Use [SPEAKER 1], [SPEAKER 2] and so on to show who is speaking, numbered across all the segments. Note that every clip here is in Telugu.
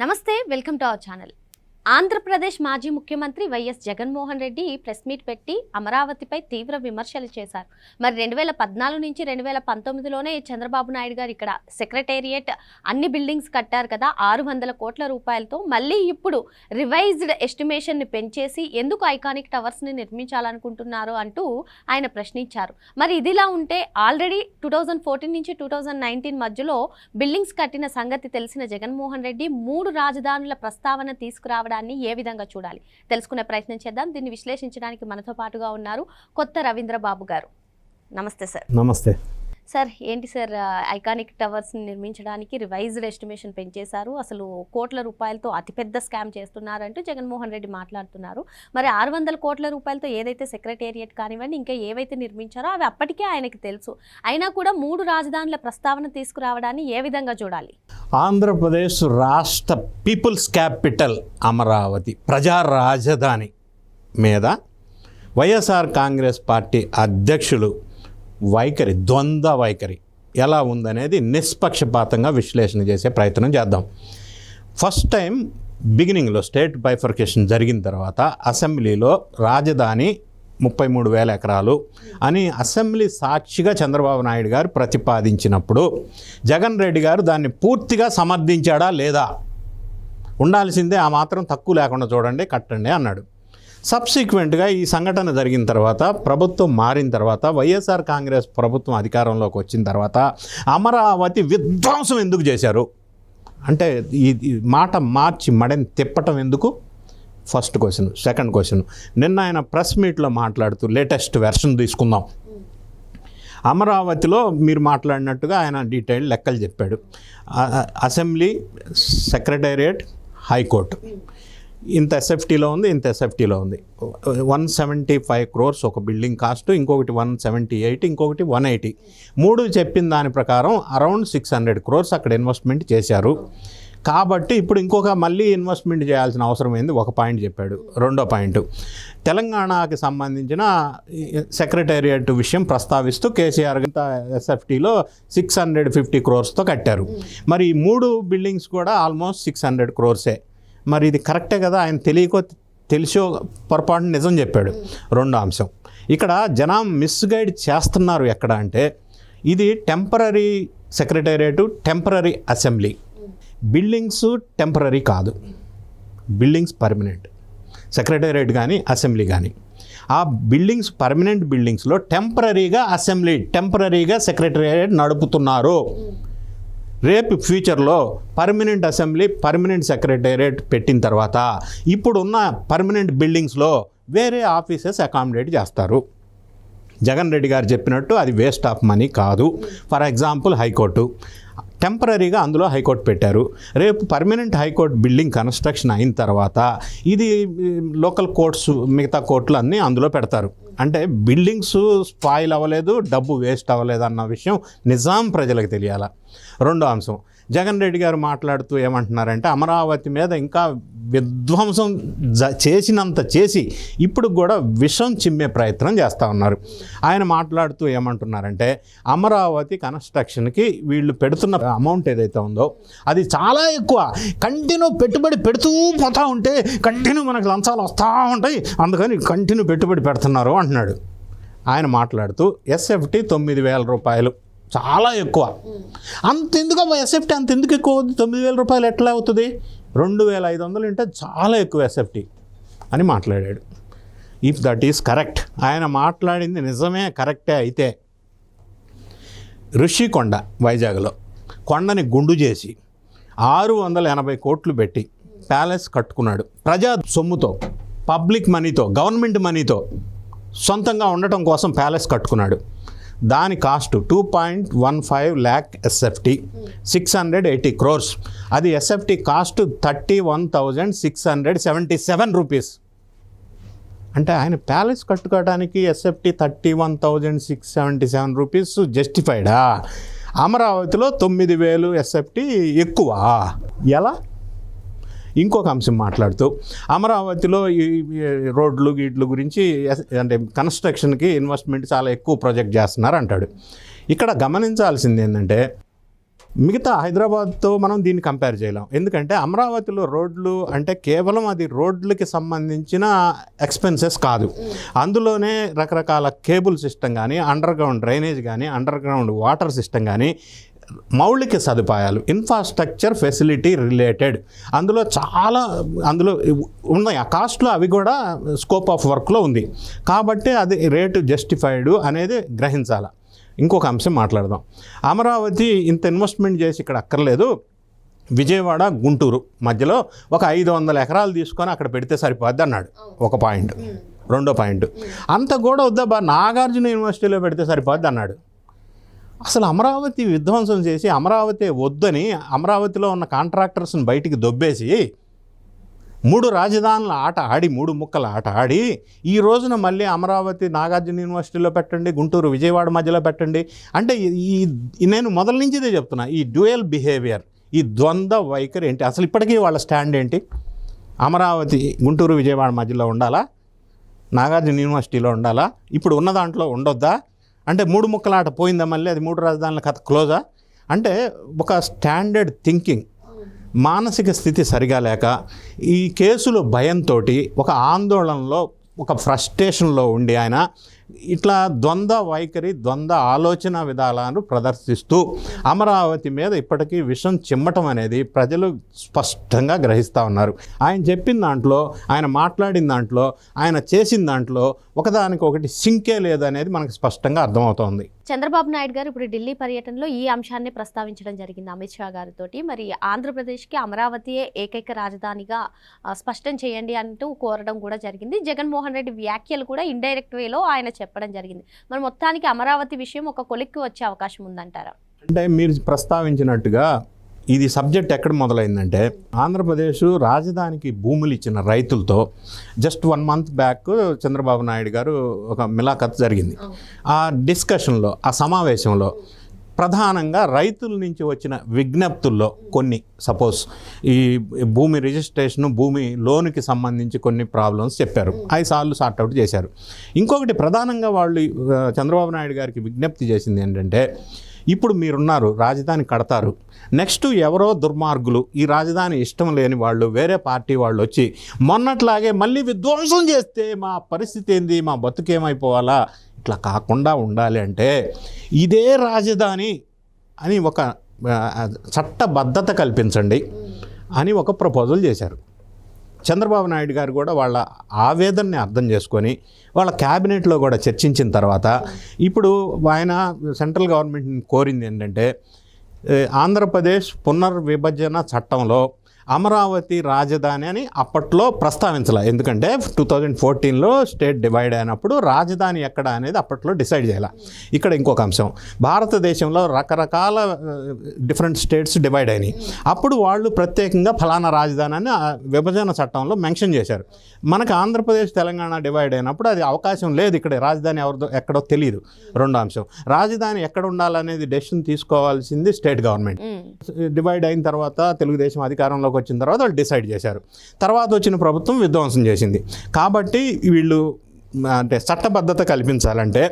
[SPEAKER 1] నమస్తే, welcome to our channel. Andhra Pradesh మాజీ ముఖ్యమంత్రి YS Jaganmohan Reddy press meet పెట్టి అమరావతిపై తీవ్ర విమర్శలు చేశారు. మరి 2014 నుంచి 2019లోనే చంద్రబాబు నాయుడు గారు ఇక్కడ సెక్రటేరియట్ అన్ని బిల్డింగ్స్ కట్టారు కదా 600 కోట్ల రూపాయలతో. మళ్ళీ ఇప్పుడు రివైజ్డ్ ఎస్టిమేషన్ని పెంచేసి ఎందుకు ఐకానిక్ టవర్స్ని నిర్మించాలనుకుంటున్నారు అంటూ ఆయన ప్రశ్నించారు. మరి ఇదిలా ఉంటే ఆల్రెడీ 2014 నుంచి 2019 మధ్యలో బిల్డింగ్స్ కట్టిన సంగతి తెలిసిన జగన్మోహన్ రెడ్డి 3 రాజధానుల ప్రస్తావన తీసుకురావడం ఏ విధంగా చూడాలి తెలుసుకునే ప్రయత్నం చేద్దాం. దీన్ని విశ్లేషించడానికి మనతో పాటుగా ఉన్నారు కొత్త రవీంద్ర బాబు గారు. నమస్తే సార్.
[SPEAKER 2] నమస్తే
[SPEAKER 1] సార్. ఏంటి సార్, ఐకానిక్ టవర్స్ని నిర్మించడానికి రివైజ్డ్ ఎస్టిమేషన్ పెంచేశారు, అసలు కోట్ల రూపాయలతో అతిపెద్ద స్కామ్ చేస్తున్నారంటూ జగన్మోహన్ రెడ్డి మాట్లాడుతున్నారు. మరి 600 కోట్ల రూపాయలతో ఏదైతే సెక్రటేరియట్ కానివ్వండి ఇంకా ఏవైతే నిర్మించారో అవి అప్పటికే ఆయనకి తెలుసు. అయినా కూడా 3 రాజధానుల ప్రస్తావన తీసుకురావడాన్ని ఏ విధంగా చూడాలి?
[SPEAKER 2] ఆంధ్రప్రదేశ్ రాష్ట్ర పీపుల్స్ క్యాపిటల్ అమరావతి ప్రజా రాజధాని మీద వైఎస్ఆర్ కాంగ్రెస్ పార్టీ అధ్యక్షులు వైఖరి, ద్వంద్వ వైఖరి ఎలా ఉందనేది నిష్పక్షపాతంగా విశ్లేషణ చేసే ప్రయత్నం చేద్దాం. ఫస్ట్ టైం బిగినింగ్లో స్టేట్ బైఫర్కేషన్ జరిగిన తర్వాత అసెంబ్లీలో రాజధాని 33,000 ఎకరాలు అని అసెంబ్లీ సాక్షిగా చంద్రబాబు నాయుడు గారు ప్రతిపాదించినప్పుడు జగన్ రెడ్డి గారు దాన్ని పూర్తిగా సమర్థించాడా లేదా, ఉండాల్సిందే ఆ మాత్రం తక్కువ లేకుండా చూడండి కట్టండి అన్నాడు. సబ్సిక్వెంట్గా ఈ సంఘటన జరిగిన తర్వాత ప్రభుత్వం మారిన తర్వాత వైఎస్ఆర్ కాంగ్రెస్ ప్రభుత్వం అధికారంలోకి వచ్చిన తర్వాత అమరావతి విధ్వంసం ఎందుకు చేశారు అంటే ఈ మాట మార్చి మడని తిప్పటం ఎందుకు? First question. సెకండ్ క్వశ్చన్, నిన్న ఆయన ప్రెస్ మీట్లో మాట్లాడుతూ లేటెస్ట్ వెర్షన్ తీసుకుందాం. అమరావతిలో మీరు మాట్లాడినట్టుగా ఆయన డీటెయిల్ లెక్కలు చెప్పాడు. అసెంబ్లీ, సెక్రటేరియట్, హైకోర్టు ఇంత ఎస్ఎఫ్టీలో ఉంది, ఇంత ఎస్ఎఫ్టీలో ఉంది. 175 crores ఒక బిల్డింగ్ కాస్ట్, ఇంకొకటి 178, ఇంకొకటి 180. 3 చెప్పిన దాని ప్రకారం అరౌండ్ 600 crores అక్కడ ఇన్వెస్ట్మెంట్ చేశారు. కాబట్టి ఇప్పుడు ఇంకొక మళ్ళీ ఇన్వెస్ట్మెంట్ చేయాల్సిన అవసరం ఏంది? ఒక పాయింట్ చెప్పాడు. రెండో పాయింట్, తెలంగాణకి సంబంధించిన సెక్రటేరియట్ విషయం ప్రస్తావిస్తూ కేసీఆర్ ఎస్ఎఫ్టీలో 650 crores కట్టారు. మరి ఈ 3 బిల్డింగ్స్ కూడా ఆల్మోస్ట్ 600 crores. మరి ఇది కరెక్టే కదా? ఆయన తెలిసో పొరపాటు నిజం చెప్పాడు. రెండో అంశం, ఇక్కడ జనం మిస్గైడ్ చేస్తున్నారు ఎక్కడ అంటే, ఇది temporary secretariat, temporary assembly. Buildings temporary కాదు, బిల్డింగ్స్ పర్మనెంట్. సెక్రటేరియట్ కానీ అసెంబ్లీ కానీ ఆ బిల్డింగ్స్ పర్మనెంట్ బిల్డింగ్స్లో టెంపరీగా అసెంబ్లీ, టెంపరీగా సెక్రటేరియట్ నడుపుతున్నారు. రేపు ఫ్యూచర్లో పర్మనెంట్ అసెంబ్లీ, పర్మనెంట్ సెక్రటేరియట్ పెట్టిన తర్వాత ఇప్పుడున్న పర్మనెంట్ బిల్డింగ్స్లో వేరే ఆఫీసెస్ అకామిడేట్ చేస్తారు. జగన్ రెడ్డి గారు చెప్పినట్టు అది వేస్ట్ ఆఫ్ మనీ కాదు. ఫర్ ఎగ్జాంపుల్ హైకోర్టు, టెంపరీగా అందులో హైకోర్టు పెట్టారు. రేపు పర్మనెంట్ హైకోర్టు బిల్డింగ్ కన్స్ట్రక్షన్ అయిన తర్వాత ఇది లోకల్ కోర్ట్స్, మిగతా కోర్టులు అన్నీ అందులో పెడతారు. అంటే బిల్డింగ్స్ స్పాయిల్ అవ్వలేదు, డబ్బు వేస్ట్ అవ్వలేదు అన్న విషయం నిజాం ప్రజలకు తెలియాల. రెండో అంశం, జగన్ రెడ్డి గారు మాట్లాడుతూ ఏమంటున్నారంటే అమరావతి మీద ఇంకా విధ్వంసం చేసినంత చేసి ఇప్పుడు కూడా విషం చిమ్మే ప్రయత్నం చేస్తూ ఉన్నారు. ఆయన మాట్లాడుతూ ఏమంటున్నారంటే అమరావతి కన్స్ట్రక్షన్కి వీళ్ళు పెడుతున్న అమౌంట్ ఏదైతే ఉందో అది చాలా ఎక్కువ, కంటిన్యూ పెట్టుబడి పెడుతూ పోతూ ఉంటే కంటిన్యూ మనకు లంచాలు వస్తూ ఉంటాయి, అందుకని కంటిన్యూ పెట్టుబడి పెడుతున్నారు అంటున్నాడు. ఆయన మాట్లాడుతూ ఎస్ఎఫ్టీ 9,000 రూపాయలు చాలా ఎక్కువ. అంతెందుకు ఎస్ఎఫ్టీ అంతెందుకు ఎక్కువ అవుతుంది? 9,000 రూపాయలు ఎట్లా అవుతుంది? 2,500 అంటే చాలా ఎక్కువ ఎస్ఎఫ్టీ అని మాట్లాడాడు. ఇఫ్ దట్ ఈస్ కరెక్ట్, ఆయన మాట్లాడింది నిజమే కరెక్టే అయితే ఋషికొండ వైజాగ్లో కొండని గుండు చేసి 680 కోట్లు పెట్టి ప్యాలెస్ కట్టుకున్నాడు. ప్రజా సొమ్ముతో, పబ్లిక్ మనీతో, గవర్నమెంట్ మనీతో సొంతంగా ఉండటం కోసం ప్యాలెస్ కట్టుకున్నాడు. దాని కాస్ట్ 2.15 lakh ఎస్ఎఫ్టీ, 680 crores. అది ఎస్ఎఫ్టీ కాస్ట్ 31,677 రూపీస్. అంటే ఆయన ప్యాలెస్ కట్టుకోవడానికి ఎస్ఎఫ్టీ 31,677 రూపీస్ జస్టిఫైడా? అమరావతిలో 9,000 ఎస్ఎఫ్టీ ఎక్కువ ఎలా? ఇంకొక అంశం మాట్లాడుతూ అమరావతిలో ఈ రోడ్లు గీట్లు గురించి అంటే కన్స్ట్రక్షన్కి ఇన్వెస్ట్మెంట్ చాలా ఎక్కువ ప్రాజెక్ట్ చేస్తున్నారు అంటాడు. ఇక్కడ గమనించాల్సింది ఏంటంటే మిగతా హైదరాబాద్తో మనం దీన్ని కంపేర్ చేయలేం. ఎందుకంటే అమరావతిలో రోడ్లు అంటే కేవలం అది రోడ్లకి సంబంధించిన ఎక్స్పెన్సెస్ కాదు, అందులోనే రకరకాల కేబుల్ సిస్టమ్ కానీ, అండర్ గ్రౌండ్ డ్రైనేజ్ కానీ, అండర్ గ్రౌండ్ వాటర్ సిస్టమ్ కానీ, మౌలిక సదుపాయాలు, ఇన్ఫ్రాస్ట్రక్చర్ ఫెసిలిటీ రిలేటెడ్ అందులో ఉన్నాయి. ఆ కాస్ట్లో అవి కూడా స్కోప్ ఆఫ్ వర్క్లో ఉంది కాబట్టి అది రేటు జస్టిఫైడ్ అనేది గ్రహించాలి. ఇంకొక అంశం మాట్లాడదాం. అమరావతి ఇంత ఇన్వెస్ట్మెంట్ చేసి ఇక్కడ అక్కర్లేదు, విజయవాడ గుంటూరు మధ్యలో ఒక 500 ఎకరాలు తీసుకొని అక్కడ పెడితే సరిపోద్ది అన్నాడు ఒక పాయింట్. రెండో పాయింట్, అంత కూడా వద్దా నాగార్జున యూనివర్సిటీలో పెడితే సరిపోద్ది అన్నాడు. అసలు అమరావతి విధ్వంసం చేసి అమరావతి వద్దని అమరావతిలో ఉన్న కాంట్రాక్టర్స్ని బయటికి దొబ్బేసి 3 రాజధానుల ఆట ఆడి 3 ముక్కల ఆట ఆడి ఈ రోజున మళ్ళీ అమరావతి నాగార్జున యూనివర్సిటీలో పెట్టండి, గుంటూరు విజయవాడ మధ్యలో పెట్టండి అంటే నేను మొదల నుంచి ఇదే చెప్తున్నా. ఈ డ్యూయల్ బిహేవియర్, ఈ ద్వంద్వ వైఖరి ఏంటి అసలు? ఇప్పటికీ వాళ్ళ స్టాండ్ ఏంటి? అమరావతి గుంటూరు విజయవాడ మధ్యలో ఉండాలా, నాగార్జున యూనివర్సిటీలో ఉండాలా, ఇప్పుడు ఉన్న దాంట్లో ఉండొద్దా అంటే 3 ముక్కల ఆట పోయిందా మళ్ళీ అది 3 రాజధానుల కథ క్లోజా? అంటే ఒక స్టాండర్డ్ థింకింగ్, మానసిక స్థితి సరిగా లేక ఈ కేసులో భయంతో ఒక ఆందోళనలో ఒక ఫ్రస్ట్రేషన్లో ఉండి ఆయన ఇట్లా ద్వంద్వ వైఖరి, ద్వంద్వ ఆలోచన విధానాలను ప్రదర్శిస్తూ అమరావతి మీద ఇప్పటికీ విషం చిమ్మటం అనేది ప్రజలు స్పష్టంగా గ్రహిస్తూ ఉన్నారు. ఆయన చెప్పిన దాంట్లో, ఆయన మాట్లాడిన దాంట్లో, ఆయన చేసిన దాంట్లో ఒకదానికొకటి సింకే లేదనేది మనకు స్పష్టంగా అర్థమవుతోంది.
[SPEAKER 1] చంద్రబాబు నాయుడు గారు ఇప్పుడు ఢిల్లీ పర్యటనలో ఈ అంశాన్ని ప్రస్తావించడం జరిగింది అమిత్ షా గారితో. మరి ఆంధ్రప్రదేశ్కి అమరావతియే ఏకైక రాజధానిగా స్పష్టం చేయండి అంటూ కోరడం కూడా జరిగింది. జగన్మోహన్ రెడ్డి వ్యాఖ్యలు కూడా ఇండైరెక్ట్ వేలో ఆయన చెప్పడం జరిగింది. మరి మొత్తానికి అమరావతి విషయం ఒక కొలిక్కి వచ్చే అవకాశం ఉందంటారా?
[SPEAKER 2] అంటే మీరు ప్రస్తావించినట్టుగా ఇది సబ్జెక్ట్ ఎక్కడ మొదలైందంటే, ఆంధ్రప్రదేశ్ రాజధానికి భూములు ఇచ్చిన రైతులతో just 1 month back Chandrababu Naidu గారు ఒక మిలాఖత్ జరిగింది. ఆ డిస్కషన్లో, ఆ సమావేశంలో ప్రధానంగా రైతుల నుంచి వచ్చిన విజ్ఞప్తుల్లో కొన్ని, సపోజ్ ఈ భూమి రిజిస్ట్రేషను, భూమి లోనుకి సంబంధించి కొన్ని ప్రాబ్లమ్స్ చెప్పారు. 5 సార్లు సార్ట్అవుట్ చేశారు. ఇంకొకటి ప్రధానంగా వాళ్ళు చంద్రబాబు నాయుడు గారికి విజ్ఞప్తి చేసింది ఏంటంటే, ఇప్పుడు మీరున్నారు, రాజధాని కడతారు, నెక్స్ట్ ఎవరో దుర్మార్గులు, ఈ రాజధాని ఇష్టం లేని వాళ్ళు, వేరే పార్టీ వాళ్ళు వచ్చి మొన్నట్లాగే మళ్ళీ విధ్వంసం చేస్తే మా పరిస్థితి ఏంది, మా బతుకేమైపోవాలా, ఇట్లా కాకుండా ఉండాలి అంటే ఇదే రాజధాని అని ఒక చట్టబద్ధత కల్పించండి అని ఒక ప్రపోజల్ చేశారు. చంద్రబాబు నాయుడు గారు కూడా వాళ్ళ ఆవేదనని అర్థం చేసుకొని వాళ్ళ క్యాబినెట్లో కూడా చర్చించిన తర్వాత ఇప్పుడు ఆయన సెంట్రల్ గవర్నమెంట్ని కోరింది ఏంటంటే, ఆంధ్రప్రదేశ్ పునర్విభజన చట్టంలో అమరావతి రాజధాని అని అప్పట్లో ప్రస్తావించాల. ఎందుకంటే 2014లో స్టేట్ డివైడ్ అయినప్పుడు రాజధాని ఎక్కడ అనేది అప్పట్లో డిసైడ్ చేయాలి. ఇక్కడ ఇంకొక అంశం, భారతదేశంలో రకరకాల డిఫరెంట్ స్టేట్స్ డివైడ్ అయినాయి. అప్పుడు వాళ్ళు ప్రత్యేకంగా ఫలానా రాజధాని అని విభజన చట్టంలో మెన్షన్ చేశారు. మనకు ఆంధ్రప్రదేశ్ తెలంగాణ డివైడ్ అయినప్పుడు అది అవకాశం లేదు, ఇక్కడ రాజధాని ఎక్కడో తెలియదు. రెండో అంశం, రాజధాని ఎక్కడ ఉండాలనేది డెసిషన్ తీసుకోవాల్సింది స్టేట్ గవర్నమెంట్. డివైడ్ అయిన తర్వాత తెలుగుదేశం అధికారంలో వచ్చిన తర్వాత వాళ్ళు డిసైడ్ చేశారు. తర్వాత వచ్చిన ప్రభుత్వం విధ్వంసం చేసింది. కాబట్టి వీళ్ళు అంటే చట్టబద్ధత కల్పించాలంటే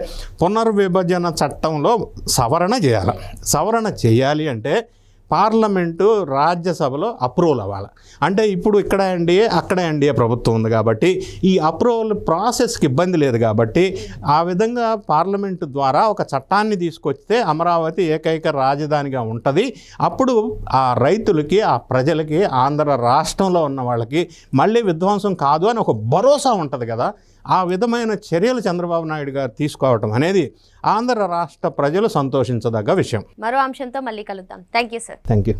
[SPEAKER 2] పునర్విభజన చట్టంలో సవరణ చేయాలి. సవరణ చేయాలి అంటే పార్లమెంటు, రాజ్యసభలో అప్రూవల్ అవ్వాలి. అంటే ఇప్పుడు ఇక్కడ ఎన్డీఏ, అక్కడ ఎన్డీఏ ప్రభుత్వం ఉంది కాబట్టి ఈ అప్రూవల్ ప్రాసెస్కి ఇబ్బంది లేదు కాబట్టి ఆ విధంగా పార్లమెంటు ద్వారా ఒక చట్టాన్ని తీసుకొస్తే అమరావతి ఏకైక రాజధానిగా ఉంటుంది. అప్పుడు ఆ రైతులకి, ఆ ప్రజలకి, ఆంధ్ర రాష్ట్రంలో ఉన్న వాళ్ళకి మళ్ళీ విధ్వంసం కాదు అని ఒక భరోసా ఉంటుంది కదా. ఆ విధమైన చర్యలు చంద్రబాబు నాయుడు గారు తీసుకోవటం అనేది ఆంధ్ర రాష్ట్ర ప్రజలు సంతోషించదగ్గ విషయం.
[SPEAKER 1] మరో అంశంతో మళ్ళీ కలుద్దాం. Thank you sir.
[SPEAKER 2] Thank you.